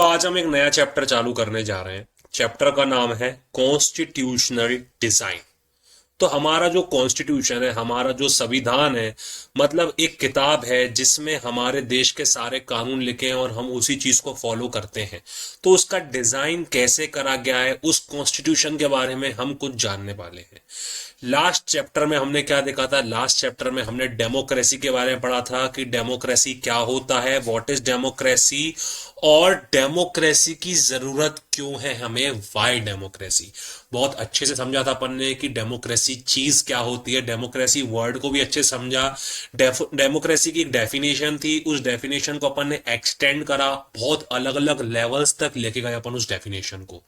आज हम एक नया चैप्टर चालू करने जा रहे हैं। चैप्टर का नाम है कॉन्स्टिट्यूशनल डिजाइन। तो हमारा जो कॉन्स्टिट्यूशन है, हमारा जो संविधान है, मतलब एक किताब है जिसमें हमारे देश के सारे कानून लिखे हैं और हम उसी चीज को फॉलो करते हैं। तो उसका डिजाइन कैसे करा गया है, उस कॉन्स्टिट्यूशन के बारे में हम कुछ जानने वाले हैं। लास्ट चैप्टर में हमने क्या देखा था? लास्ट चैप्टर में हमने डेमोक्रेसी के बारे में पढ़ा था कि डेमोक्रेसी क्या होता है, व्हाट इज डेमोक्रेसी, और डेमोक्रेसी की जरूरत क्यों है हमें, वाई डेमोक्रेसी। बहुत अच्छे से समझा था अपन ने कि डेमोक्रेसी चीज क्या होती है, डेमोक्रेसी वर्ड को भी अच्छे से समझा। डेमोक्रेसी की एक डेफिनेशन थी, उस डेफिनेशन को अपन ने एक्सटेंड करा, बहुत अलग अलग लेवल्स तक लेके गए अपन उस डेफिनेशन को।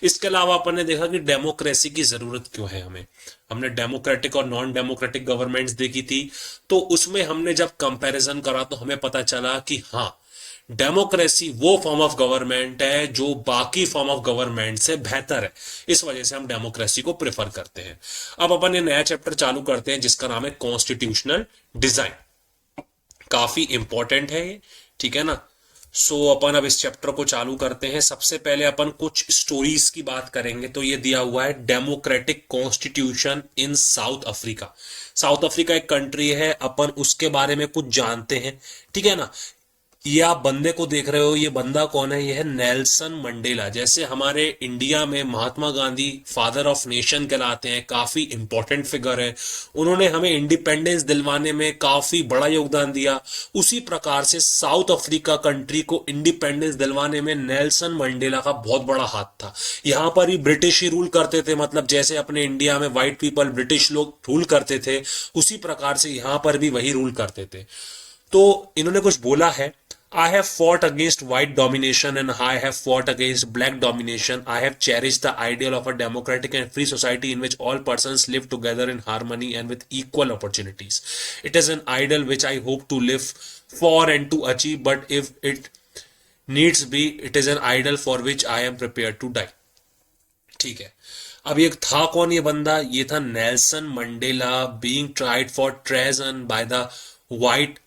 इसके अलावा अपन ने देखा कि डेमोक्रेसी की जरूरत क्यों है हमें। हमने डेमोक्रेटिक और नॉन डेमोक्रेटिक गवर्नमेंट्स देखी थी, तो उसमें हमने जब कंपैरिजन करा तो हमें पता चला कि हाँ, डेमोक्रेसी वो फॉर्म ऑफ गवर्नमेंट है जो बाकी फॉर्म ऑफ गवर्नमेंट से बेहतर है। इस वजह से हम डेमोक्रेसी को प्रेफर करते हैं। अब अपन ये नया चैप्टर चालू करते हैं जिसका नाम है कॉन्स्टिट्यूशनल डिजाइन। काफी इंपॉर्टेंट है ये, ठीक है ना। अपन अब इस चैप्टर को चालू करते हैं। सबसे पहले अपन कुछ स्टोरीज की बात करेंगे। तो ये दिया हुआ है democratic constitution in south Africa. South Africa एक कंट्री है, अपन उसके बारे में कुछ जानते हैं, ठीक है ना। ये आप बंदे को देख रहे हो, ये बंदा कौन है? ये है नेल्सन मंडेला। जैसे हमारे इंडिया में Mahatma Gandhi father of nation कहलाते हैं, काफी इंपॉर्टेंट फिगर है, उन्होंने हमें इंडिपेंडेंस दिलवाने में काफी बड़ा योगदान दिया। उसी प्रकार से साउथ अफ्रीका कंट्री को इंडिपेंडेंस दिलवाने में नेल्सन मंडेला का बहुत बड़ा हाथ था। यहां पर ही ब्रिटिश ही रूल करते थे, मतलब जैसे अपने इंडिया में व्हाइट पीपल ब्रिटिश लोग रूल करते थे, उसी प्रकार से यहां पर भी वही रूल करते थे। तो इन्होंने कुछ बोला है, I have fought against white domination and I have fought against black domination. I have cherished the ideal of a democratic and free society in which all persons live together in harmony and with equal opportunities. It is an ideal which I hope to live for and to achieve, but if it needs be, it is an ideal for which I am prepared to die. ठीक है। अब ये था कौन ये बंदा? ये था Nelson Mandela, being tried for treason by the white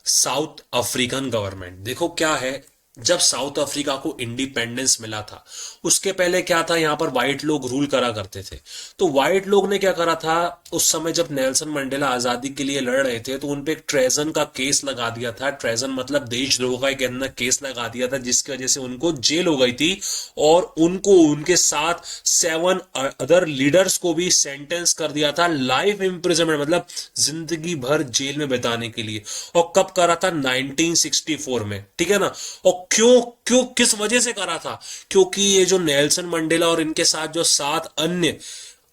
south African government. देखो क्या है, जब साउथ अफ्रीका को इंडिपेंडेंस मिला था, उसके पहले क्या था, यहां पर व्हाइट लोग रूल करा करते थे। तो व्हाइट लोग ने क्या करा था, उस समय जब नेल्सन मंडेला आजादी के लिए लड़ रहे थे, तो उनपे एक ट्रेजन का केस लगा दिया था। ट्रेजन मतलब देशद्रोह का एक अंदर केस लगा दिया था, जिसकी वजह से उनको जेल हो गई थी और उनको उनके साथ 7 अदर लीडर्स को भी सेंटेंस कर दिया था लाइफ इम्प्रिजनमेंट, मतलब जिंदगी भर जेल में बिताने के लिए। और कब करा था? 1964 में, ठीक है ना। और क्यों क्यों किस वजह से करा था? क्योंकि ये जो नेल्सन मंडेला और इनके साथ जो 7 अन्य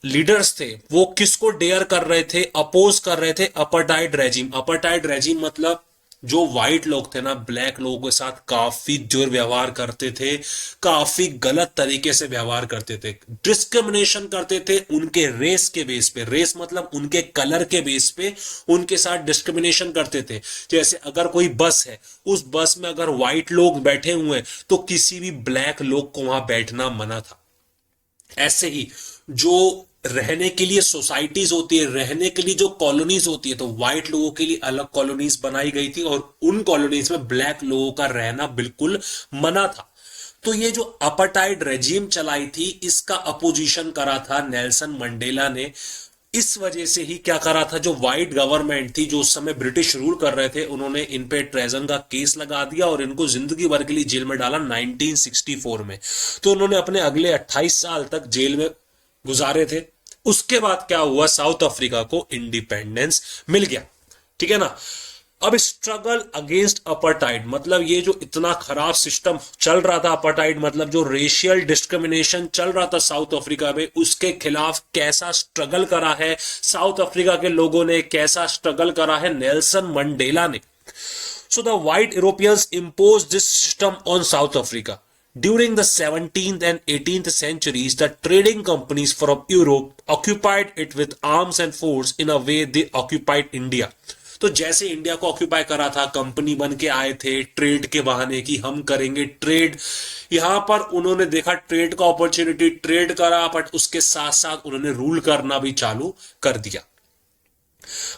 लीडर्स थे, वो किसको डेयर कर रहे थे, अपोज कर रहे थे अपार्टाइड रेजिम। अपार्टाइड रेजिम मतलब जो व्हाइट लोग थे ना, ब्लैक लोगों के साथ काफी दुर्व्यवहार करते थे, काफी गलत तरीके से व्यवहार करते थे, डिस्क्रिमिनेशन करते थे उनके रेस के बेस पे। रेस मतलब उनके कलर के बेस पे उनके साथ डिस्क्रिमिनेशन करते थे। जैसे अगर कोई बस है, उस बस में अगर व्हाइट लोग बैठे हुए हैं तो किसी भी ब्लैक लोग को वहां बैठना मना था। ऐसे ही जो रहने के लिए सोसाइटीज होती है, रहने के लिए जो कॉलोनीज होती है, तो व्हाइट लोगों के लिए अलग कॉलोनीज बनाई गई थी और उन कॉलोनीज में ब्लैक लोगों का रहना बिल्कुल मना था। तो ये जो अपार्टाइड रेजिम चलाई थी, इसका अपोजिशन करा था नेल्सन मंडेला ने। इस वजह से ही क्या करा था, जो व्हाइट गवर्नमेंट थी, जो उस समय ब्रिटिश रूल कर रहे थे, उन्होंने इन पे ट्रेजन का केस लगा दिया और इनको जिंदगी भर के लिए जेल में डाला 1964 में। तो उन्होंने अपने अगले 28 साल तक जेल में गुजारे थे। उसके बाद क्या हुआ, साउथ अफ्रीका को इंडिपेंडेंस मिल गया, ठीक है ना। अब स्ट्रगल अगेंस्ट अपार्टाइड, मतलब ये जो इतना खराब सिस्टम चल रहा था, अपार्टाइड मतलब जो रेशियल डिस्क्रिमिनेशन चल रहा था साउथ अफ्रीका में, उसके खिलाफ कैसा स्ट्रगल करा है साउथ अफ्रीका के लोगों ने, कैसा स्ट्रगल करा है नेल्सन मंडेला ने। So the white Europeans impose this system on south Africa. During the 17th and 18th centuries, the trading companies from Europe occupied it with arms and force in a way they occupied India. तो जैसे India को occupy करा था, company बन के आए थे trade के बहाने की हम करेंगे ट्रेड। यहां पर उन्होंने देखा ट्रेड का अपॉर्चुनिटी, ट्रेड करा, बट उसके साथ साथ उन्होंने रूल करना भी चालू कर दिया।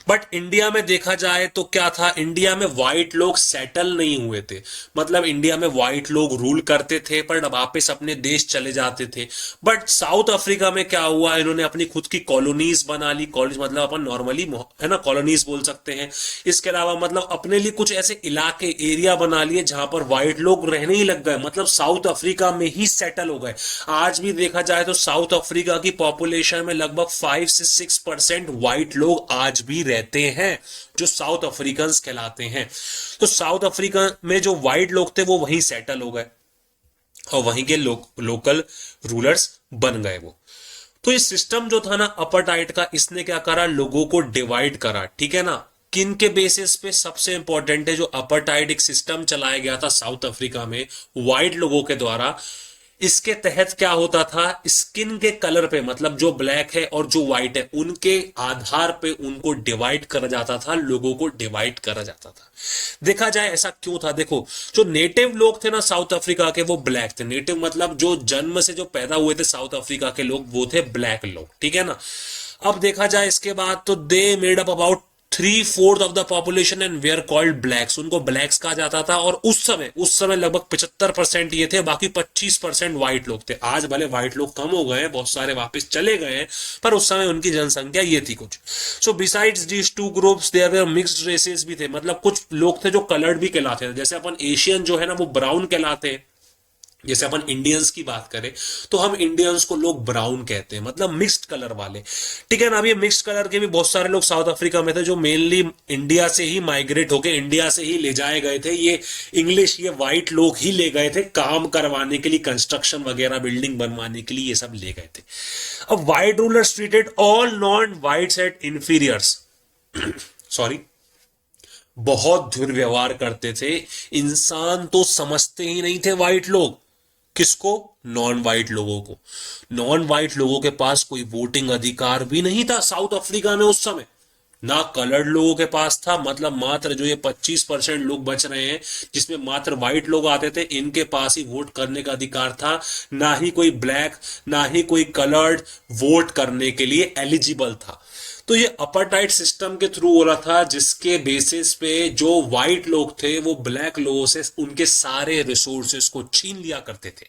बट इंडिया में देखा जाए तो क्या था, इंडिया में व्हाइट लोग सेटल नहीं हुए थे। मतलब इंडिया में व्हाइट लोग रूल करते थे पर वापस अपने देश चले जाते थे। बट साउथ अफ्रीका में क्या हुआ, इन्होंने अपनी खुद की कॉलोनीज बना ली। कॉलोनीज मतलब अपन नॉर्मली है ना कॉलोनीज बोल सकते हैं। इसके अलावा मतलब अपने लिए कुछ ऐसे इलाके एरिया बना लिए जहां पर व्हाइट लोग रहने ही लग गए, मतलब साउथ अफ्रीका में ही सेटल हो गए। आज भी देखा जाए तो साउथ अफ्रीका की पॉपुलेशन में लगभग 5 से 6% व्हाइट लोग आज भी रहते हैं, जो साउथ अफ्रीकन कहलाते हैं। तो साउथ अफ्रीका में जो व्हाइट लोग थे वो वहीं सेटल हो गए और वहीं के लोकल रूलर्स बन गए वो। तो ये सिस्टम जो था ना अपार्टाइड का, इसने क्या करा, लोगों को डिवाइड करा। ठीक है ना, किन के बेसिस पे, सबसे इंपॉर्टेंट है जो अपार्टाइड एक सिस्टम चलाया गया था साउथ अफ्रीका में व्हाइट लोगों के द्वारा। इसके तहत क्या होता था, स्किन के कलर पे, मतलब जो ब्लैक है और जो व्हाइट है उनके आधार पे उनको डिवाइड करा जाता था, लोगों को डिवाइड करा जाता था। देखा जाए ऐसा क्यों था, देखो जो नेटिव लोग थे ना साउथ अफ्रीका के वो ब्लैक थे। नेटिव मतलब जो जन्म से जो पैदा हुए थे साउथ अफ्रीका के लोग वो थे ब्लैक लोग। ठीक है ना। अब देखा जाए इसके बाद तो they made up about 3/4 of the population and they are called blacks. उनको ब्लैक्स कहा जाता था। और उस समय लगभग 75% ये थे, बाकी 25% व्हाइट लोग थे। आज भले व्हाइट लोग कम हो गए हैं, बहुत सारे वापस चले गए हैं, पर उस समय उनकी जनसंख्या ये थी कुछ। So besides these two groups there were mixed races भी थे, मतलब कुछ लोग थे जो कलर्ड भी कहलाते थे। जैसे अपन एशियन जो है ना वो ब्राउन कहलाते हैं। जैसे अपन इंडियंस की बात करें तो हम इंडियंस को लोग ब्राउन कहते हैं, मतलब मिक्स्ड कलर वाले। ठीक है ना। अब ये मिक्स्ड कलर के भी बहुत सारे लोग साउथ अफ्रीका में थे जो मेनली इंडिया से ही माइग्रेट होके इंडिया से ही ले जाए गए थे। ये इंग्लिश, ये व्हाइट लोग ही ले गए थे काम करवाने के लिए, कंस्ट्रक्शन वगैरह बिल्डिंग बनवाने के लिए, ये सब ले गए थे। अब white rulers treated all non whites at inferiors sorry, बहुत दुर्व्यवहार करते थे। इंसान तो समझते ही नहीं थे व्हाइट लोग। किसको? नॉन वाइट लोगों को। नॉन वाइट लोगों के पास कोई वोटिंग अधिकार भी नहीं था साउथ अफ्रीका में उस समय। ना कलर्ड लोगों के पास था, मतलब मात्र जो ये 25% लोग बच रहे हैं जिसमें मात्र व्हाइट लोग आते थे, इनके पास ही वोट करने का अधिकार था। ना ही कोई ब्लैक, ना ही कोई कलर्ड वोट करने के लिए एलिजिबल था। तो ये अपार्टाइड सिस्टम के थ्रू हो रहा था, जिसके बेसिस पे जो व्हाइट लोग थे वो ब्लैक लोगों से उनके सारे रिसोर्सेस को छीन लिया करते थे।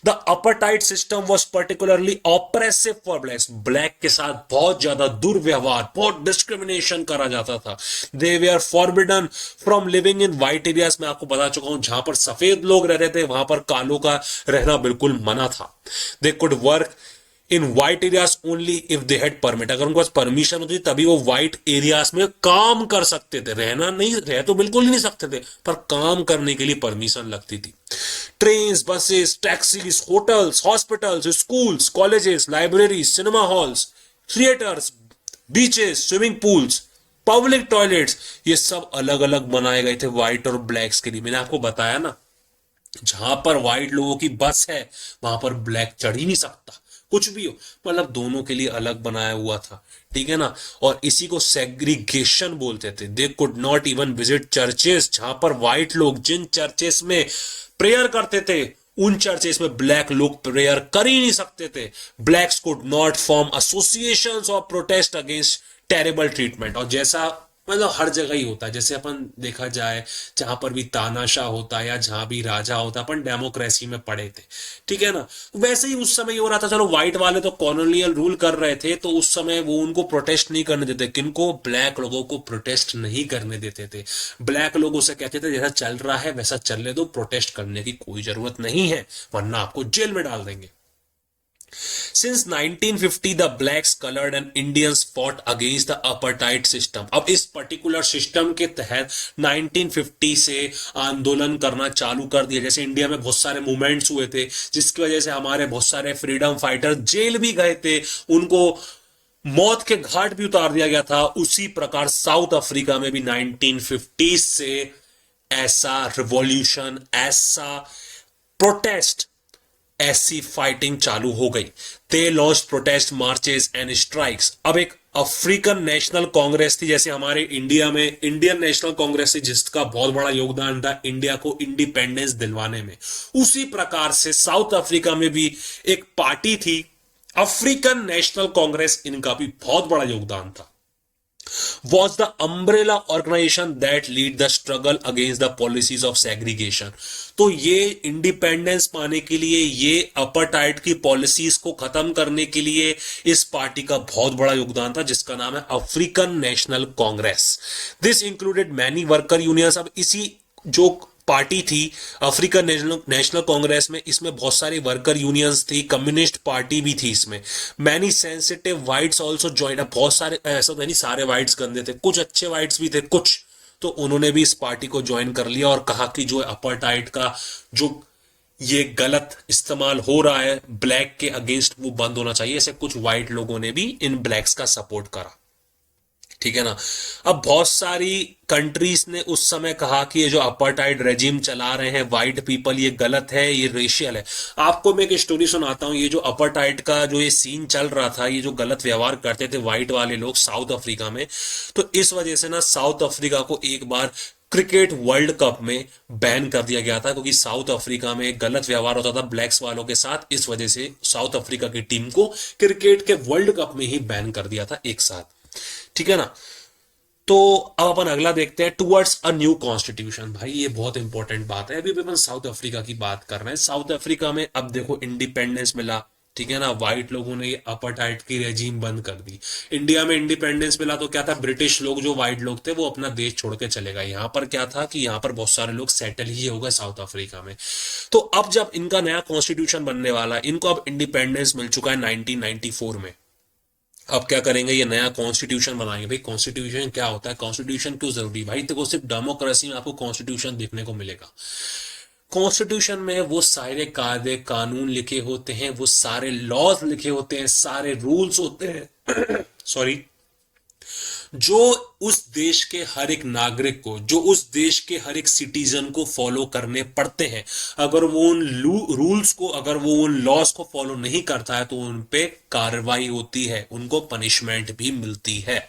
The apartheid system was particularly oppressive for blacks. Black के साथ बहुत ज्यादा दुर्व्यवहार, बहुत डिस्क्रिमिनेशन करा जाता था। They were forbidden from living in white areas. मैं आपको बता चुका हूं, जहां पर सफेद लोग रहते थे वहां पर कालों का रहना बिल्कुल मना था। They could work in white areas only if they had permit. अगर उनके पास परमिशन होती तभी वो व्हाइट एरियाज में काम कर सकते थे। रहना नहीं, रह तो बिल्कुल ही नहीं सकते थे, पर काम करने के लिए परमिशन लगती थी। Trains, buses, taxis, hotels, hospitals, schools, colleges, libraries, cinema halls, theatres, beaches, swimming pools, public toilets, ये सब अलग अलग बनाए गए थे व्हाइट और ब्लैक्स के लिए। मैंने आपको बताया ना, जहां पर व्हाइट लोगों की बस है वहां पर ब्लैक चढ़ ही नहीं सकता, कुछ भी हो। मतलब दोनों के लिए अलग बनाया हुआ था। ठीक है ना। और इसी को सेग्रीगेशन बोलते थे। They could not even visit churches. जहां पर व्हाइट लोग जिन चर्चेस में प्रेयर करते थे उन चर्चेस में ब्लैक लोग प्रेयर कर ही नहीं सकते थे। Blacks could not form associations और प्रोटेस्ट अगेंस्ट टेरेबल ट्रीटमेंट। और जैसा मतलब हर जगह ही होता है, जैसे अपन देखा जाए जहां पर भी तानाशाह होता है या जहां भी राजा होता है, अपन डेमोक्रेसी में पढ़े थे। ठीक है ना। वैसे ही उस समय हो रहा था। चलो व्हाइट वाले तो कॉलोनियल रूल कर रहे थे, तो उस समय वो उनको प्रोटेस्ट नहीं करने देते। किनको? ब्लैक लोगों को प्रोटेस्ट नहीं करने देते थे। ब्लैक लोग उसे कहते थे जैसा चल रहा है वैसा चलने दो, प्रोटेस्ट करने की कोई जरूरत नहीं है वरना आपको जेल में डाल देंगे। Since 1950 the blacks, colored and Indians fought against the apartheid system. अब इस पर्टिकुलर सिस्टम के तहत 1950 से आंदोलन करना चालू कर दिया। जैसे इंडिया में बहुत सारे मूवमेंट्स हुए थे जिसकी वजह से हमारे बहुत सारे फ्रीडम फाइटर जेल भी गए थे, उनको मौत के घाट भी उतार दिया गया था। उसी प्रकार साउथ अफ्रीका में भी 1950 से ऐसा रिवॉल्यूशन, ऐसा प्रोटेस्ट, ऐसी फाइटिंग चालू हो गई। They launch protest marches and strikes. अब एक अफ्रीकन नेशनल कांग्रेस थी, जैसे हमारे इंडिया में इंडियन नेशनल कांग्रेस थी जिसका बहुत बड़ा योगदान था इंडिया को इंडिपेंडेंस दिलवाने में। उसी प्रकार से साउथ अफ्रीका में भी एक पार्टी थी अफ्रीकन नेशनल कांग्रेस, इनका भी बहुत बड़ा योगदान था। was the umbrella organization that lead the struggle against the policies of segregation। तो ये इंडिपेंडेंस पाने के लिए, ये अपार्थाइड की पॉलिसीज को खत्म करने के लिए इस पार्टी का बहुत बड़ा योगदान था, जिसका नाम है African national Congress. This included many worker unions. अब इसी जो पार्टी थी अफ्रीकन नेशनल कांग्रेस में, इसमें बहुत सारी वर्कर यूनियंस थी, कम्युनिस्ट पार्टी भी थी इसमें। Many sensitive whites also join. बहुत सारे, ऐसा तो नहीं सारे वाइट्स गंदे थे, कुछ अच्छे वाइट्स भी थे कुछ, तो उन्होंने भी इस पार्टी को ज्वाइन कर लिया और कहा कि जो अपार्थाइड का जो ये गलत इस्तेमाल हो रहा है ब्लैक के अगेंस्ट, वो बंद होना चाहिए। ऐसे कुछ वाइट लोगों ने भी इन ब्लैक्स का सपोर्ट करा, ठीक है ना। अब बहुत सारी कंट्रीज ने उस समय कहा कि ये जो अपार्थाइड रेजिम चला रहे हैं वाइट पीपल, ये गलत है, ये रेशियल है। आपको मैं एक स्टोरी सुनाता हूं। ये जो अपार्थाइड का जो ये सीन चल रहा था, ये जो गलत व्यवहार करते थे वाइट वाले लोग साउथ अफ्रीका में, तो इस वजह से ना साउथ अफ्रीका को एक बार क्रिकेट वर्ल्ड कप में बैन कर दिया गया था, क्योंकि साउथ अफ्रीका में गलत व्यवहार होता था ब्लैक्स वालों के साथ। इस वजह से साउथ अफ्रीका की टीम को क्रिकेट के वर्ल्ड कप में ही बैन कर दिया था एक साथ, ठीक है ना। तो अब अपन अगला देखते हैं, टुवर्ड्स अ न्यू कॉन्स्टिट्यूशन। भाई ये बहुत इंपॉर्टेंट बात है। अभी भी अपन साउथ अफ्रीका की बात कर रहे हैं। साउथ अफ्रीका में अब देखो इंडिपेंडेंस मिला, ठीक है ना। वाइट लोगों ने अपार्थाइड की रेजीम बंद कर दी। इंडिया में इंडिपेंडेंस मिला तो क्या था, ब्रिटिश लोग जो वाइट लोग थे वो अपना देश छोड़ के चले गए। यहां पर क्या था कि यहां पर बहुत सारे लोग सेटल ही हो गए साउथ अफ्रीका में। तो अब जब इनका नया कॉन्स्टिट्यूशन बनने वाला, इनको अब इंडिपेंडेंस मिल चुका है 1994 में। अब क्या करेंगे, ये नया कॉन्स्टिट्यूशन बनाएंगे। भाई कॉन्स्टिट्यूशन क्या होता है, कॉन्स्टिट्यूशन क्यों जरूरी भाई, देखो सिर्फ डेमोक्रेसी में आपको कॉन्स्टिट्यूशन देखने को मिलेगा। कॉन्स्टिट्यूशन में वो सारे कायदे कानून लिखे होते हैं, वो सारे लॉज लिखे होते हैं, सारे रूल्स होते हैं सॉरी, जो उस देश के हर एक नागरिक को, जो उस देश के हर एक सिटीजन को फॉलो करने पड़ते हैं। अगर वो उन रूल्स को, अगर वो उन लॉज को फॉलो नहीं करता है तो उन पे कार्रवाई होती है, उनको पनिशमेंट भी मिलती है।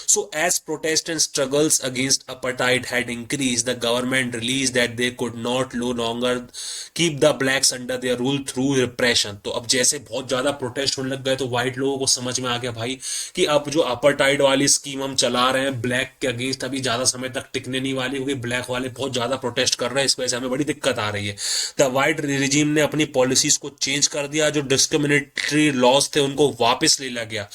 So as protests and struggles against apartheid had increased, the government realized that they could not no longer keep the blacks under their rule through repression। तो अब जैसे बहुत ज्यादा प्रोटेस्ट होने लग गए तो व्हाइट लोगों को समझ में आ गया भाई कि अब जो अपार्थाइड वाली स्कीम हम चला रहे हैं ब्लैक के अगेंस्ट, अभी ज्यादा समय तक टिकने नहीं वाली, क्योंकि ब्लैक वाले बहुत ज्यादा प्रोटेस्ट कर रहे हैं, इस वजह से हमें बड़ी दिक्कत आ रही है। द व्हाइट रिजीम ने अपनी पॉलिसीज को चेंज कर दिया, जो डिस्क्रिमिनेटरी लॉज थे उनको वापस ले लिया गया।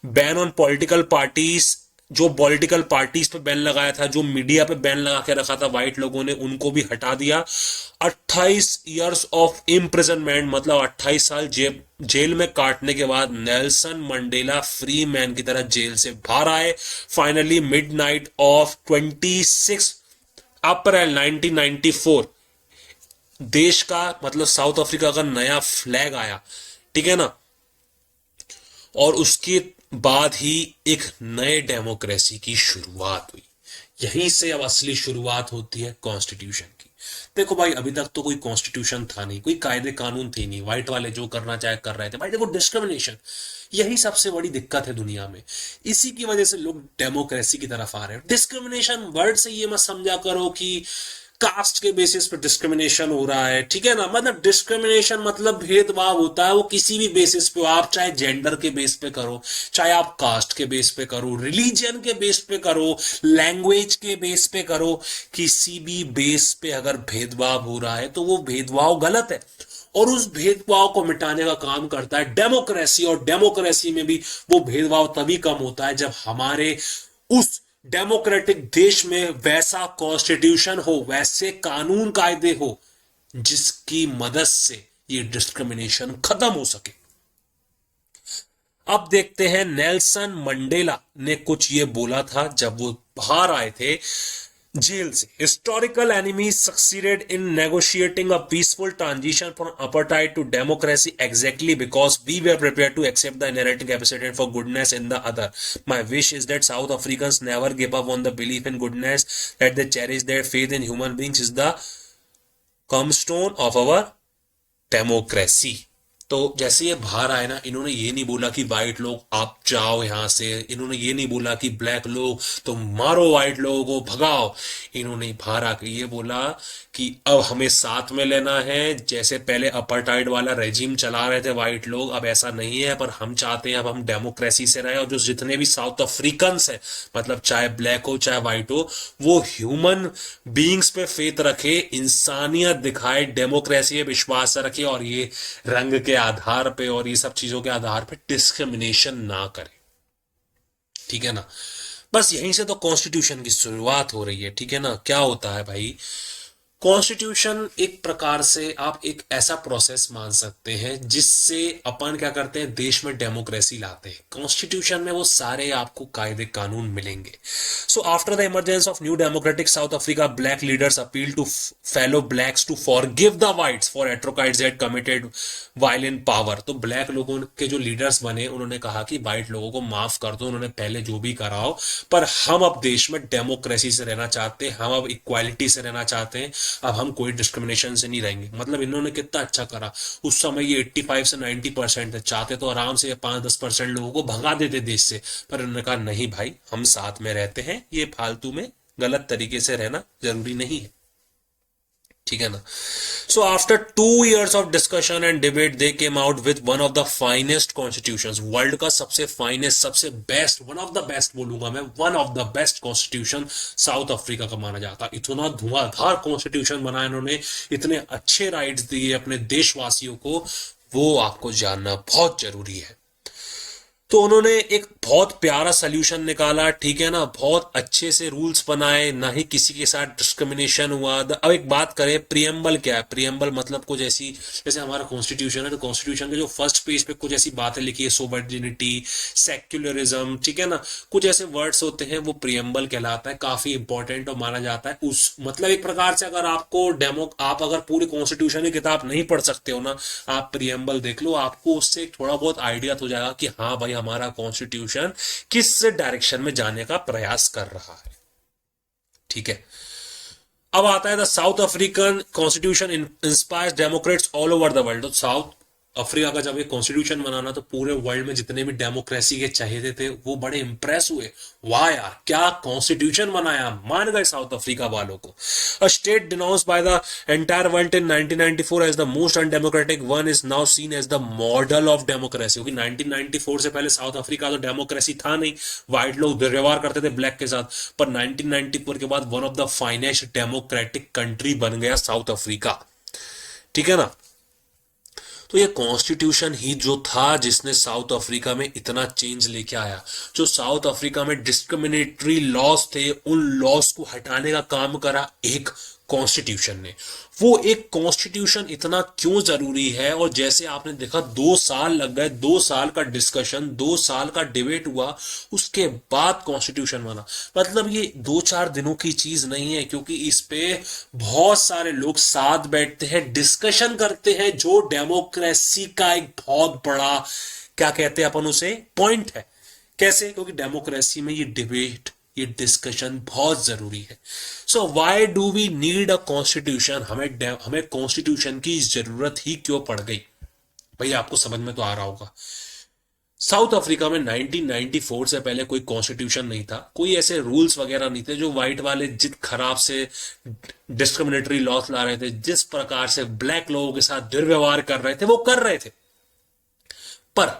बैन ऑन पॉलिटिकल पार्टीज, जो पॉलिटिकल पार्टीज पे बैन लगाया था, जो मीडिया पे बैन लगा के रखा था वाइट लोगों ने, उनको भी हटा दिया। 28 इयर्स ऑफ इम्प्रिजनमेंट, मतलब 28 साल जेल में काटने के बाद नेल्सन मंडेला फ्री मैन की तरह जेल से बाहर आए। फाइनली मिडनाइट ऑफ 26 अप्रैल 1994 देश का, मतलब साउथ अफ्रीका का नया फ्लैग आया, ठीक है ना। और उसके बाद ही एक नए डेमोक्रेसी की शुरुआत हुई। यहीं से अब असली शुरुआत होती है कॉन्स्टिट्यूशन की। देखो भाई अभी तक तो कोई कॉन्स्टिट्यूशन था नहीं, कोई कायदे कानून थे नहीं, व्हाइट वाले जो करना चाहे कर रहे थे। भाई देखो डिस्क्रिमिनेशन, यही सबसे बड़ी दिक्कत है दुनिया में। इसी की वजह से लोग डेमोक्रेसी की तरफ आ रहे हैं। डिस्क्रिमिनेशन वर्ड से ये मत समझा करो कि कास्ट के बेसिस पे डिस्क्रिमिनेशन हो रहा है, ठीक है ना। मतलब डिस्क्रिमिनेशन मतलब भेदभाव होता है, वो किसी भी बेसिस पे हो, आप चाहे जेंडर के बेस पे करो, चाहे आप कास्ट के बेस पे करो, रिलीजन के बेस पे करो, लैंग्वेज के बेस पे करो, किसी भी बेस पे अगर भेदभाव हो रहा है तो वो भेदभाव गलत है। और उस भेदभाव को मिटाने का काम करता है डेमोक्रेसी। और डेमोक्रेसी में भी वो भेदभाव तभी कम होता है जब हमारे उस डेमोक्रेटिक देश में वैसा कॉन्स्टिट्यूशन हो, वैसे कानून कायदे हो जिसकी मदद से ये डिस्क्रिमिनेशन खत्म हो सके। अब देखते हैं नेल्सन मंडेला ने कुछ ये बोला था जब वो बाहर आए थे जेल से। Historical enemies succeeded in negotiating a peaceful transition from apartheid to democracy exactly because we were prepared to accept the inherent capacity for goodness in the other. My wish is that South Africans never give up on the belief in goodness, that they cherish their faith in human beings is the cornerstone of our democracy. तो जैसे ये बाहर आए ना, इन्होंने ये नहीं बोला कि व्हाइट लोग आप जाओ यहां से, इन्होंने ये नहीं बोला कि ब्लैक लोग तो मारो व्हाइट लोगों को भगाओ, इन्होंने बाहर आके ये बोला कि अब हमें साथ में लेना है। जैसे पहले अपार्टाइड वाला रेजिम चला रहे थे व्हाइट लोग, अब ऐसा नहीं है, पर हम चाहते हैं अब हम डेमोक्रेसी से रहे, और जो जितने भी साउथ अफ्रीकन है, मतलब चाहे ब्लैक हो चाहे व्हाइट हो, वो ह्यूमन बीइंग्स पे फेथ रखे, इंसानियत दिखाए, डेमोक्रेसी में विश्वास रखे, और ये रंग के आधार पे और ये सब चीजों के आधार पे डिस्क्रिमिनेशन ना करे। ठीक है ना। बस यहीं से तो कॉन्स्टिट्यूशन की शुरुआत हो रही है। ठीक है ना। क्या होता है भाई, कॉन्स्टिट्यूशन एक प्रकार से आप एक ऐसा प्रोसेस मान सकते हैं जिससे अपन क्या करते हैं, देश में डेमोक्रेसी लाते हैं। कॉन्स्टिट्यूशन में वो सारे आपको कायदे कानून मिलेंगे। So after the emergence of new democratic South Africa, black leaders appeal to fellow blacks to forgive the whites for atrocities that committed violent power. तो ब्लैक लोगों के जो लीडर्स बने, उन्होंने कहा कि व्हाइट लोगों को माफ कर दो, उन्होंने पहले जो भी करा हो, पर हम अब देश में डेमोक्रेसी से रहना चाहते हैं, हम अब इक्वालिटी से रहना चाहते हैं, अब हम कोई डिस्क्रिमिनेशन से नहीं रहेंगे। मतलब इन्होंने कितना अच्छा करा। उस समय ये 85 से 90% थे, चाहते तो आराम से 5-10% लोगों को भगा देते देश से, पर उन्होंने कहा नहीं भाई, हम साथ में रहते हैं, ये फालतू में गलत तरीके से रहना जरूरी नहीं है। ठीक है ना। So after 2 years of discussion and debate, they came out with one of the finest constitutions, world का सबसे फाइनेस्ट, सबसे best, one of the best बोलूंगा मैं, one of the best constitution south Africa का माना जाता। इतना धुआंधार कॉन्स्टिट्यूशन बनाया इन्होंने, इतने अच्छे राइट्स दिए अपने देशवासियों को, वो आपको जानना बहुत जरूरी है। तो उन्होंने एक बहुत प्यारा सोल्यूशन निकाला। ठीक है ना। बहुत अच्छे से रूल्स बनाए, ना ही किसी के साथ डिस्क्रिमिनेशन हुआ। अब एक बात करें, प्रियम्बल क्या है। प्रियम्बल मतलब कुछ ऐसी, जैसे हमारा कॉन्स्टिट्यूशन है, तो कॉन्स्टिट्यूशन के जो फर्स्ट पेज पे कुछ ऐसी बातें लिखी है, सोवर्डिनिटी, सेक्युलरिज्म, ठीक है ना, कुछ ऐसे वर्ड्स होते हैं, वो प्रियम्बल कहलाता है। काफी इंपॉर्टेंट और माना जाता है। उस मतलब एक प्रकार से अगर आपको आप अगर पूरी कॉन्स्टिट्यूशन की किताब नहीं पढ़ सकते हो ना, आप प्रियम्बल देख लो, आपको उससे थोड़ा बहुत आइडिया हो जाएगा कि हाँ भाई, हमारा कॉन्स्टिट्यूशन किस डायरेक्शन में जाने का प्रयास कर रहा है। ठीक है। अब आता है the South African constitution inspires Democrats all over the world. तो साउथ अफ्रीका का जब ये कॉन्स्टिट्यूशन बनाना, तो पूरे वर्ल्ड में जितने भी डेमोक्रेसी के चाहिए थे वो बड़े इंप्रेस हुए। वाह यार, क्या कॉन्स्टिट्यूशन बनाया, मान गए साउथ अफ्रीका वालों को। A state denounced by the entire world in 1994 as the most undemocratic one is now seen as the model of democracy. क्योंकि 1994 से पहले साउथ अफ्रीका तो डेमोक्रेसी था नहीं, व्हाइट लोग दुर्व्यवहार करते थे ब्लैक के साथ, पर 1994 के बाद one of the finest democratic country बन गया साउथ अफ्रीका। ठीक है ना। तो ये कॉन्स्टिट्यूशन ही जो था जिसने साउथ अफ्रीका में इतना चेंज लेके आया। जो साउथ अफ्रीका में डिस्क्रिमिनेटरी लॉस थे, उन लॉस को हटाने का काम करा एक कॉन्स्टिट्यूशन ने। वो एक कॉन्स्टिट्यूशन इतना क्यों जरूरी है, और जैसे आपने देखा 2 साल लग गए, 2 साल का डिस्कशन, 2 साल का डिबेट हुआ, उसके बाद कॉन्स्टिट्यूशन बना। मतलब ये 2-4 दिनों की चीज नहीं है, क्योंकि इस पे बहुत सारे लोग साथ बैठते हैं, डिस्कशन करते हैं, जो डेमोक्रेसी का एक बहुत बड़ा, क्या कहते हैं अपन उसे, पॉइंट है। कैसे? क्योंकि डेमोक्रेसी में ये डिबेट, ये डिस्कशन बहुत जरूरी है। So why do we need a constitution, हमें कॉन्स्टिट्यूशन की जरूरत ही क्यों पड़ गई? भैया आपको समझ में तो आ रहा होगा। साउथ अफ्रीका में 1994 से पहले कोई कॉन्स्टिट्यूशन नहीं था, कोई ऐसे रूल्स वगैरह नहीं थे। जो व्हाइट वाले जित खराब से डिस्क्रिमिनेटरी लॉस ला रहे थे, जिस प्रकार से ब्लैक लोगों के साथ दुर्व्यवहार कर रहे थे, वो कर रहे थे। पर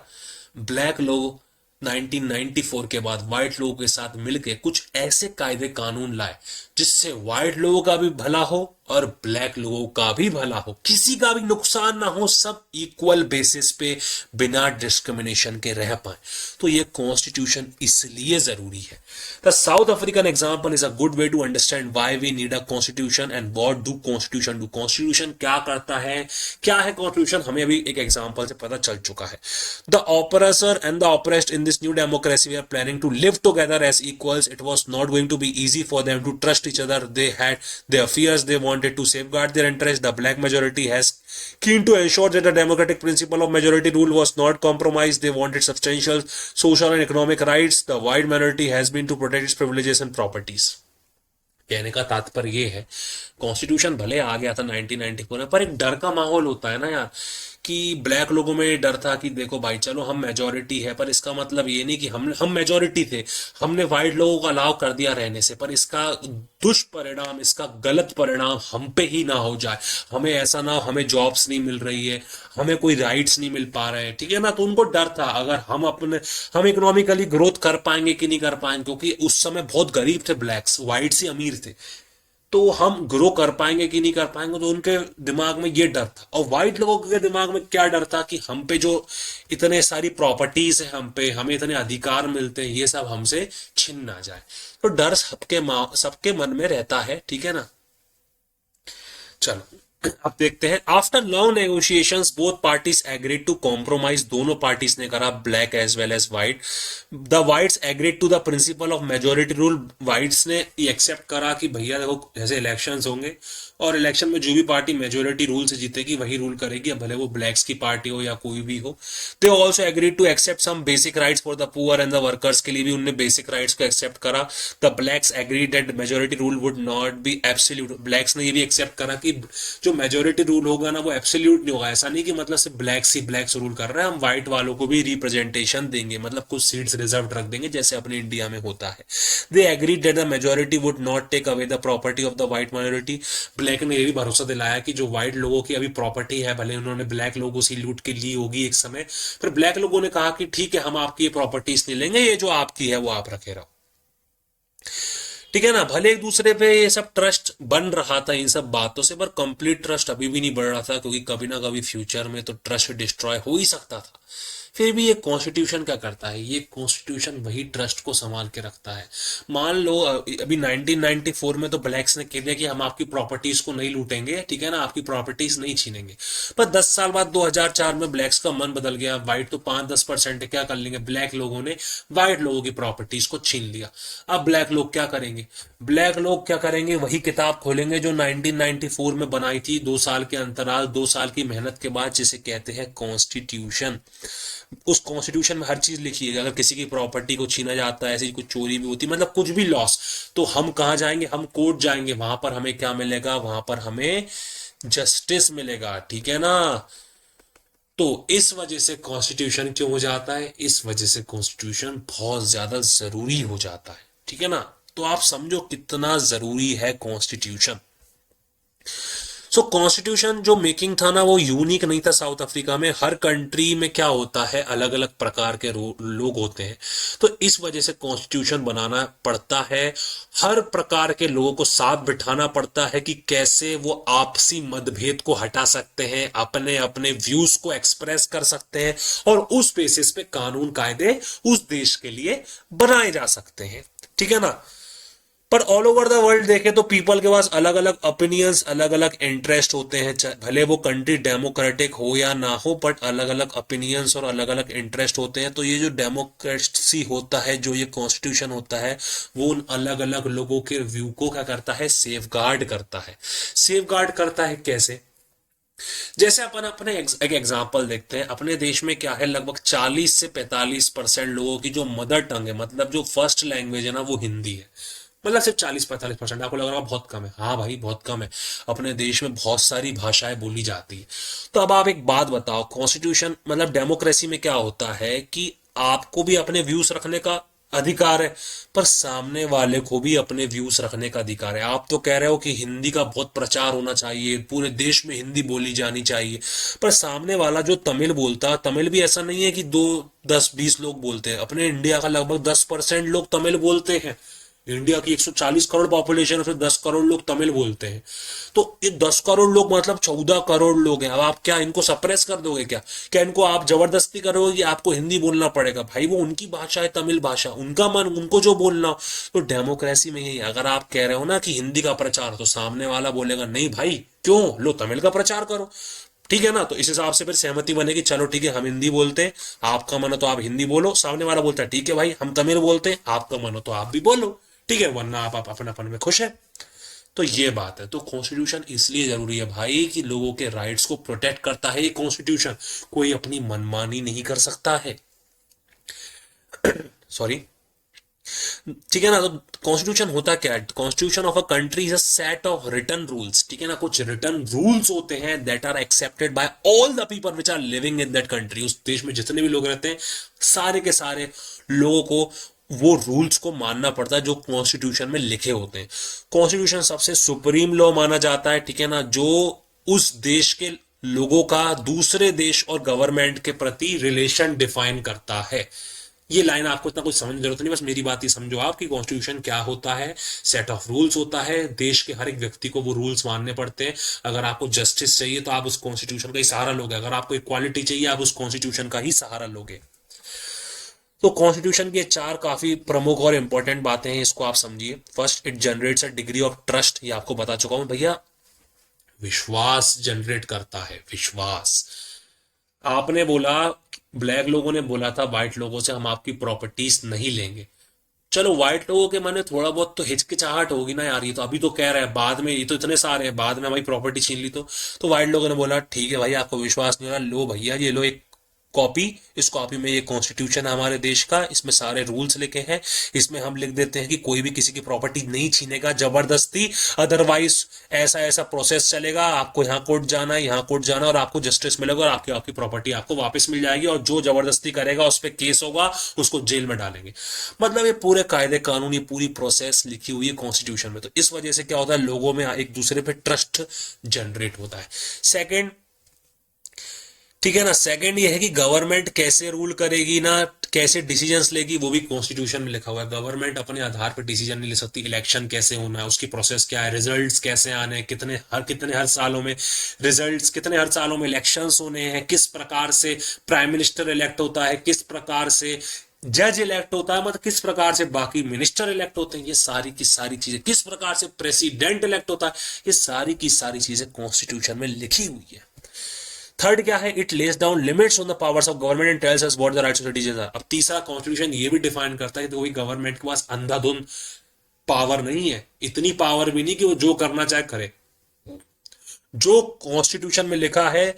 ब्लैक लोग 1994 के बाद व्हाइट लोगों के साथ मिलकर कुछ ऐसे कायदे कानून लाए जिससे व्हाइट लोगों का भी भला हो और ब्लैक लोगों का भी भला हो, किसी का भी नुकसान ना हो, सब इक्वल बेसिस पे बिना डिस्क्रिमिनेशन के रह पाए। तो ये कॉन्स्टिट्यूशन इसलिए जरूरी है। The South African example is a good way to understand why we need a constitution and what do constitution do. Constitution क्या करता है, क्या है कॉन्स्टिट्यूशन, हमें अभी एक एग्जांपल से पता चल चुका है। The oppressor and the oppressed in this new democracy we are planning to live together as equals. It was not going to be easy for them to trust each other. They had their fears, they wanted to safeguard their interests. The black majority has keen to ensure that the democratic principle of majority rule was not compromised. They wanted substantial social and economic rights. The white minority has been to protect its privileges and properties. कहने का तात्पर्य ये है, constitution भले आ गया था 1994 में, पर एक डर का माहौल होता है ना यार, कि ब्लैक लोगों में ये डर था कि देखो भाई चलो हम मेजोरिटी है, पर इसका मतलब ये नहीं कि हम मेजोरिटी थे, हमने वाइट लोगों को अलाउ कर दिया रहने से, पर इसका दुष्परिणाम, इसका गलत परिणाम हम पे ही ना हो जाए, हमें ऐसा ना हो हमें जॉब्स नहीं मिल रही है, हमें कोई राइट्स नहीं मिल पा रहे हैं, ठीक है ना। तो उनको डर था अगर हम इकोनॉमिकली ग्रोथ कर पाएंगे कि नहीं कर पाएंगे, क्योंकि उस समय बहुत गरीब थे ब्लैक्स, वाइट से अमीर थे, तो हम ग्रो कर पाएंगे कि नहीं कर पाएंगे, तो उनके दिमाग में ये डर था। और व्हाइट लोगों के दिमाग में क्या डर था कि हम पे जो इतने सारी प्रॉपर्टीज है, हम पे हमें इतने अधिकार मिलते हैं, ये सब हमसे छिन ना जाए। तो डर सबके मन में रहता है, ठीक है ना। चलो अब देखते हैं। After long negotiations both parties agreed to compromise, दोनों पार्टीज ने करा, black as well as white. The whites agreed to the principle of majority rule, whites ने एक्सेप्ट करा कि भैया देखो जैसे इलेक्शंस होंगे और इलेक्शन में जो भी पार्टी मेजोरिटी रूल से जीतेगी वही रूल करेगी, अब भले वो ब्लैक्स की पार्टी हो या कोई भी हो। They also agreed to accept some basic rights for the poor and the workers, के लिए भी उनने बेसिक राइट्स को एक्सेप्ट करा। The blacks agreed that majority rule would not be absolute, blacks ने ये भी एक्सेप्ट करा कि जो मेजोरिटी रूल होगा ना वो एब्सोल्यूट नहीं होगा, ऐसा नहीं कि मतलब सिर्फ ब्लैक्स ही ब्लैक्स रूल कर रहे हैं, हम व्हाइट वालों को भी रिप्रेजेंटेशन देंगे, मतलब कुछ सीट्स रिजर्व रख देंगे जैसे अपने इंडिया में होता है। They agreed that the majority would not take away the property of the white minority, black ने ये भी भरोसा दिलाया कि जो व्हाइट लोगों की अभी प्रॉपर्टी है, भले उन्होंने ब्लैक लोगों से लूट के ली होगी एक समय, फिर ब्लैक लोगों ने कहा कि ठीक है हम आपकी ये प्रॉपर्टीज नहीं लेंगे, ये जो आपकी है वो आप रखे रहो, ठीक है ना। भले एक दूसरे पे ये सब ट्रस्ट बन रहा था इन सब बातों से, पर कंप्लीट ट्रस्ट अभी भी नहीं बढ़ रहा था, क्योंकि कभी ना कभी फ्यूचर में तो ट्रस्ट डिस्ट्रॉय हो ही सकता था। फिर भी ये कॉन्स्टिट्यूशन क्या करता है, ये कॉन्स्टिट्यूशन वही ट्रस्ट को संभाल के रखता है। मान लो अभी 1994 में तो ब्लैक्स ने कह दिया कि हम आपकी प्रॉपर्टीज को नहीं लूटेंगे, ठीक है ना, आपकी प्रॉपर्टीज नहीं छीनेंगे, पर 10 साल बाद 2004 में ब्लैक्स का मन बदल गया, व्हाइट तो 5-10% क्या कर लेंगे, ब्लैक लोगों ने व्हाइट लोगों की प्रॉपर्टीज को छीन लिया। अब ब्लैक लोग क्या करेंगे, ब्लैक लोग क्या करेंगे, वही किताब खोलेंगे जो 1994 में बनाई थी, 2 साल के अंतराल, 2 साल की मेहनत के बाद, जिसे कहते हैं कॉन्स्टिट्यूशन। उस कॉन्स्टिट्यूशन में हर चीज लिखी है, अगर किसी की प्रॉपर्टी को छीना जाता है, ऐसी कुछ चोरी भी होती, मतलब कुछ भी लॉस, तो हम कहाँ जाएंगे, हम कोर्ट जाएंगे, वहां पर हमें क्या मिलेगा, वहां पर हमें जस्टिस मिलेगा, ठीक है ना। तो इस वजह से कॉन्स्टिट्यूशन क्यों हो जाता है, इस वजह से कॉन्स्टिट्यूशन बहुत ज्यादा जरूरी हो जाता है, ठीक है ना। तो आप समझो कितना जरूरी है कॉन्स्टिट्यूशन। सो कॉन्स्टिट्यूशन जो मेकिंग था ना वो यूनिक नहीं था साउथ अफ्रीका में, हर कंट्री में क्या होता है अलग अलग प्रकार के लोग होते हैं, तो इस वजह से कॉन्स्टिट्यूशन बनाना पड़ता है, हर प्रकार के लोगों को साथ बिठाना पड़ता है कि कैसे वो आपसी मतभेद को हटा सकते हैं, अपने अपने व्यूज को एक्सप्रेस कर सकते हैं, और उस बेसिस पे कानून कायदे उस देश के लिए बनाए जा सकते हैं, ठीक है ना। पर ऑल ओवर द वर्ल्ड देखें तो पीपल के पास अलग अलग ओपिनियंस, अलग अलग इंटरेस्ट होते हैं, भले वो कंट्री डेमोक्रेटिक हो या ना हो, बट अलग अलग ओपिनियंस और अलग अलग इंटरेस्ट होते हैं। तो ये जो डेमोक्रेसी होता है, जो ये कॉन्स्टिट्यूशन होता है, वो उन अलग अलग लोगों के व्यू को क्या करता है, सेफ गार्ड करता है। सेफ गार्ड करता है कैसे, जैसे अपन अपने एक एग्जांपल देखते हैं, अपने देश में क्या है, लगभग 40 से 45% लोगों की जो मदर टंग है, मतलब जो फर्स्ट लैंग्वेज है ना, वो हिंदी है। मतलब सिर्फ 40-45%, आपको लग रहा है बहुत कम है, हाँ भाई बहुत कम है, अपने देश में बहुत सारी भाषाएं बोली जाती है। तो अब आप एक बात बताओ, कॉन्स्टिट्यूशन मतलब डेमोक्रेसी में क्या होता है कि आपको भी अपने व्यूज रखने का अधिकार है, पर सामने वाले को भी अपने व्यूज रखने का अधिकार है। आप तो कह रहे हो कि हिंदी का बहुत प्रचार होना चाहिए, पूरे देश में हिंदी बोली जानी चाहिए, पर सामने वाला जो तमिल बोलता है, तमिल भी ऐसा नहीं है कि 2-10-20 लोग बोलते हैं, अपने इंडिया का लगभग 10% लोग तमिल बोलते हैं। इंडिया की 140 करोड़ पॉपुलेशन, उसमें 10 करोड़ लोग तमिल बोलते हैं, तो ये 10 करोड़ लोग मतलब 14 करोड़ लोग हैं। अब आप क्या इनको सप्रेस कर दोगे, क्या इनको आप जबरदस्ती करोगे कि आपको हिंदी बोलना पड़ेगा, भाई वो उनकी भाषा है, तमिल भाषा, उनका मन, उनको जो बोलना हो। तो डेमोक्रेसी में ही अगर आप कह रहे हो ना कि हिंदी का प्रचार, तो सामने वाला बोलेगा नहीं भाई क्यों, लो तमिल का प्रचार करो, ठीक है ना। तो इस हिसाब से फिर सहमति बनेगी, चलो ठीक है हम हिंदी बोलते हैं, आपका मन हो तो आप हिंदी बोलो, सामने वाला बोलता है ठीक है भाई हम तमिल बोलते हैं, आपका मन हो तो आप भी बोलो, ठीक है, वरना आप अपने अपन में खुश है। तो ये बात है। तो कॉन्स्टिट्यूशन इसलिए जरूरी है भाई कि लोगों के राइट्स को प्रोटेक्ट करता है ये कॉन्स्टिट्यूशन, कोई अपनी मनमानी नहीं कर सकता है। सॉरी। ठीक है ना। तो कॉन्स्टिट्यूशन होता क्या है? Constitution of a country is a set of written rules, ठीक है ना, कुछ रिटन रूल्स होते हैं that are accepted by all the people which are living in that country. उस देश में जितने भी लोग रहते हैं, सारे के सारे लोगों को वो रूल्स को मानना पड़ता है जो कॉन्स्टिट्यूशन में लिखे होते हैं। कॉन्स्टिट्यूशन सबसे सुप्रीम लॉ माना जाता है, ठीक है ना, जो उस देश के लोगों का दूसरे देश और गवर्नमेंट के प्रति रिलेशन डिफाइन करता है। ये लाइन आपको इतना कुछ समझने की जरूरत नहीं, बस मेरी बात ही समझो आप कि कॉन्स्टिट्यूशन क्या होता है। सेट ऑफ रूल्स होता है, देश के हर एक व्यक्ति को वो रूल्स मानने पड़ते हैं। अगर आपको जस्टिस चाहिए तो आप उस कॉन्स्टिट्यूशन का ही सहारा लोगे, अगर आपको इक्वालिटी चाहिए आप उस कॉन्स्टिट्यूशन का ही सहारा लोगे। तो कॉन्स्टिट्यूशन के चार काफी प्रमुख और इंपॉर्टेंट बातें हैं, इसको आप समझिए। First, it generates a degree of trust, ये आपको बता चुका हूं भैया, विश्वास जनरेट करता है, विश्वास। आपने बोला, ब्लैक लोगों ने बोला था व्हाइट लोगों से हम आपकी प्रॉपर्टीज नहीं लेंगे। चलो व्हाइट लोगों के मन में थोड़ा बहुत तो हिचकिचाहट होगी ना यार, ये तो अभी तो कह रहा है, बाद में ये तो इतने सारे हैं, बाद में हमारी प्रॉपर्टी छीन ली तो व्हाइट लोगों ने बोला ठीक है भाई, आपको विश्वास नहीं हो रहा, लो भैया ये लो एक कॉपी, इस कॉपी में ये कॉन्स्टिट्यूशन है हमारे देश का, इसमें सारे रूल्स लिखे हैं, इसमें हम लिख देते हैं कि कोई भी किसी की प्रॉपर्टी नहीं छीनेगा जबरदस्ती, अदरवाइज ऐसा ऐसा प्रोसेस चलेगा, आपको यहाँ कोर्ट जाना है, यहाँ कोर्ट जाना है, और आपको जस्टिस मिलेगा और आपकी आपकी प्रॉपर्टी आपको वापस मिल जाएगी, और जो जबरदस्ती करेगा उस पर केस होगा, उसको जेल में डालेंगे। मतलब ये पूरे कायदे कानून, ये पूरी प्रोसेस लिखी हुई है कॉन्स्टिट्यूशन में। तो इस वजह से क्या होता है, लोगों में एक दूसरे पे ट्रस्ट जनरेट होता है। सेकेंड, ठीक है ना, सेकंड ये है कि गवर्नमेंट कैसे रूल करेगी ना, कैसे डिसीजंस लेगी, वो भी कॉन्स्टिट्यूशन में लिखा हुआ है। गवर्नमेंट अपने आधार पर डिसीजन नहीं ले सकती। इलेक्शन कैसे होना है, उसकी प्रोसेस क्या है, रिजल्ट्स कैसे आने हैं, कितने हर सालों में रिजल्ट्स, कितने हर सालों में इलेक्शंस होने हैं, किस प्रकार से प्राइम मिनिस्टर इलेक्ट होता है, किस प्रकार से जज इलेक्ट होता है, मतलब किस प्रकार से बाकी मिनिस्टर इलेक्ट होते हैं, ये सारी की सारी चीजें, किस प्रकार से प्रेसिडेंट इलेक्ट होता है, ये सारी की सारी चीजें कॉन्स्टिट्यूशन में लिखी हुई है। थर्ड क्या है, it lays down limits on the powers of government and tells us what the rights of citizens are. अब तीसरा, कॉन्स्टिट्यूशन ये भी डिफाइन करता है कि कोई गवर्नमेंट के पास अंधाधुंध पावर नहीं है, इतनी पावर भी नहीं कि वो जो करना चाहे करे। जो कॉन्स्टिट्यूशन में लिखा है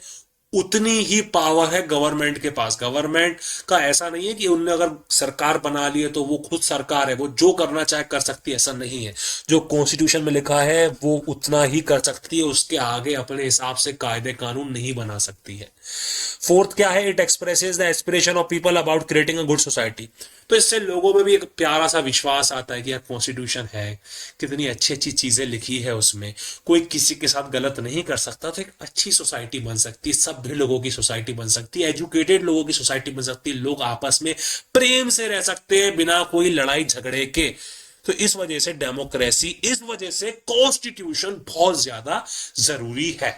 उतनी ही पावर है गवर्नमेंट के पास। गवर्नमेंट का ऐसा नहीं है कि उनने अगर सरकार बना ली है तो वो खुद सरकार है, वो जो करना चाहे कर सकती है, ऐसा नहीं है। जो कॉन्स्टिट्यूशन में लिखा है वो उतना ही कर सकती है, उसके आगे अपने हिसाब से कायदे कानून नहीं बना सकती है। फोर्थ क्या है, it expresses the aspiration of people about creating a good society. तो इससे लोगों में भी एक प्यारा सा विश्वास आता है कि यार कॉन्स्टिट्यूशन है, कितनी अच्छी अच्छी चीजें लिखी है उसमें, कोई किसी के साथ गलत नहीं कर सकता, तो एक अच्छी सोसाइटी बन सकती है, सभ्य लोगों की सोसाइटी बन सकती है, एजुकेटेड लोगों की सोसाइटी बन सकती है, लोग आपस में प्रेम से रह सकते हैं बिना कोई लड़ाई झगड़े के। तो इस वजह से डेमोक्रेसी, इस वजह से कॉन्स्टिट्यूशन बहुत ज्यादा जरूरी है।